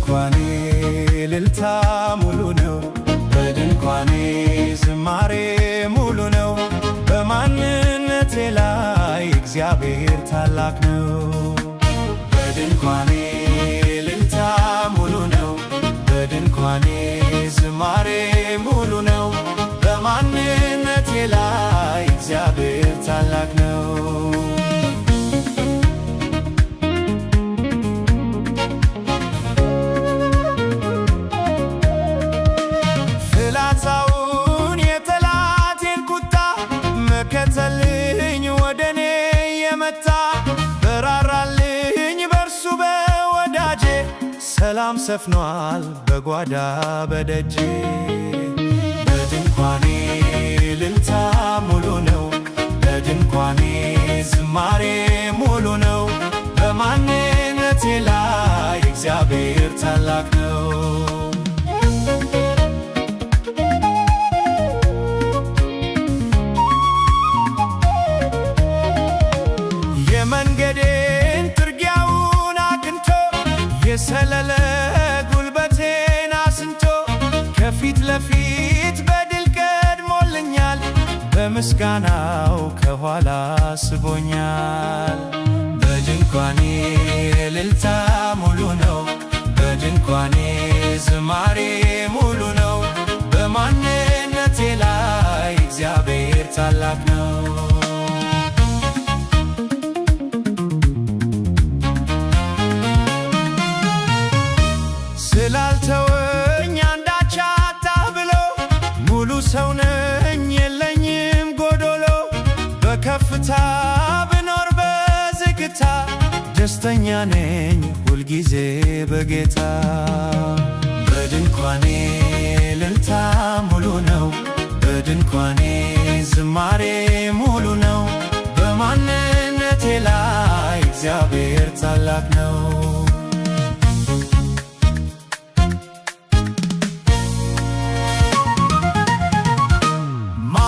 በድንኳኔ እልልታ ሙሉ ነው። በድንኳኔ ዝማሬ ሙሉ ነው። በማንነቴ ላይ እግዚአብሔር ታላቅ ነው። በድንኳኔ እልልታ ሙሉ ነው። በድንኳኔ ዝማሬ ሙሉ ነው። በማንነቴ ላይ እግዚአብሔር ታላቅ ነው። ፍላጻውን የጠላቴን ቁጣ መከተልኝ ወደኔ የመጣ በራራልኝ በርሱ በወዳጄ ሰላም ሰፍኗል በጓዳ በደጄ። በድንኳኔ እልልታ ሙሉ ነው። በድንኳኔ ዝማሬ ሙሉ ነው። በማንነቴ ላይ እግዚአብሔር ታላቅ ነው። የመንገዴን ትርጊያውን አቅንቶ የሰለለ ጉልበቴን አስንቶ ከፊት ለፊት በድል ቀድሞልኛል። በምስጋናው ከኋላ ስቦኛል። በድንኳኔ እልልታ ሙሉ ነው። በድንኳኔ ዝማሬ ሙሉ ነው። በማንነቴ ላይ እግዚአብሔር ታላቅ ነው። ስላልተወኝ አንዳች አጣሁ ብሎ ሙሉ ሰው ነኝ የለኝም ጎዶሎ። በከፍታ ብኖር በዝግታ ደስተኛ ነኝ ሁልጊዜ በጌታ። በድንኳኔ እልልታ ሙሉ ነው። በድንኳኔ ዝማሬ ሙሉ ነው። በማንነቴ ላይ እግዚአብሔር ታላቅ ነው።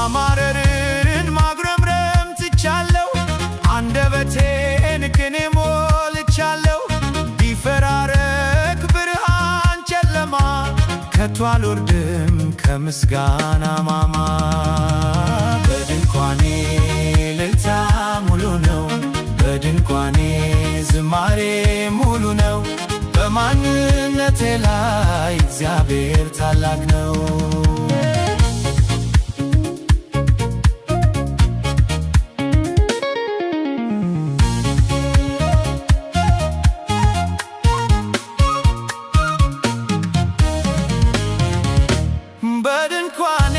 ማማረርን ማጉረምረም ትቻለሁ። አንደበቴን ቅኔ ሞልቻለሁ። ቢፈራረቅ ብርሃን ጨለማ ከቶ አልወርድም ከምስጋና ማማ። በድንኳኔ እልልታ ሙሉ ነው። በድንኳኔ ዝማሬ ሙሉ ነው። በማንነቴ ላይ እግዚአብሔር ታላቅ ነው። በድንኳኔ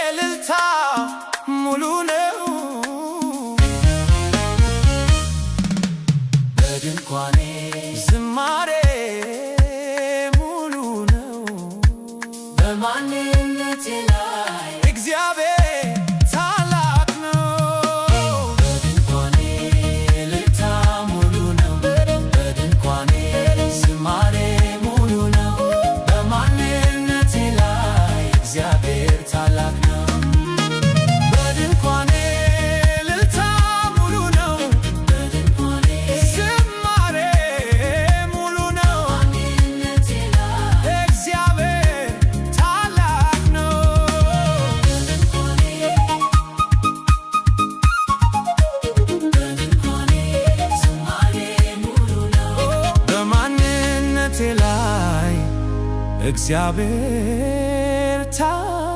እልልታ ሙሉ ነው። በድንኳኔ ዝማሬ ሙሉ ነው። በማንነቴ ላይ እግዚአብሔር ታላቅ ነው። በድንኳኔ እልልታ ሙሉ ነው። በድንኳኔ ዝማሬ እግዚአብሔር ታላቅ ነው። በድንኳኔ እልልታ ሙሉ ነው። በድንኳኔ ዝማሬ ሙሉ ነው። እግዚአብሔር ታላቅ ነው። በድንኳኔ ዝማሬ ሙሉ ነው። በማንነቴ ላይ እግዚአብሔር ታላቅ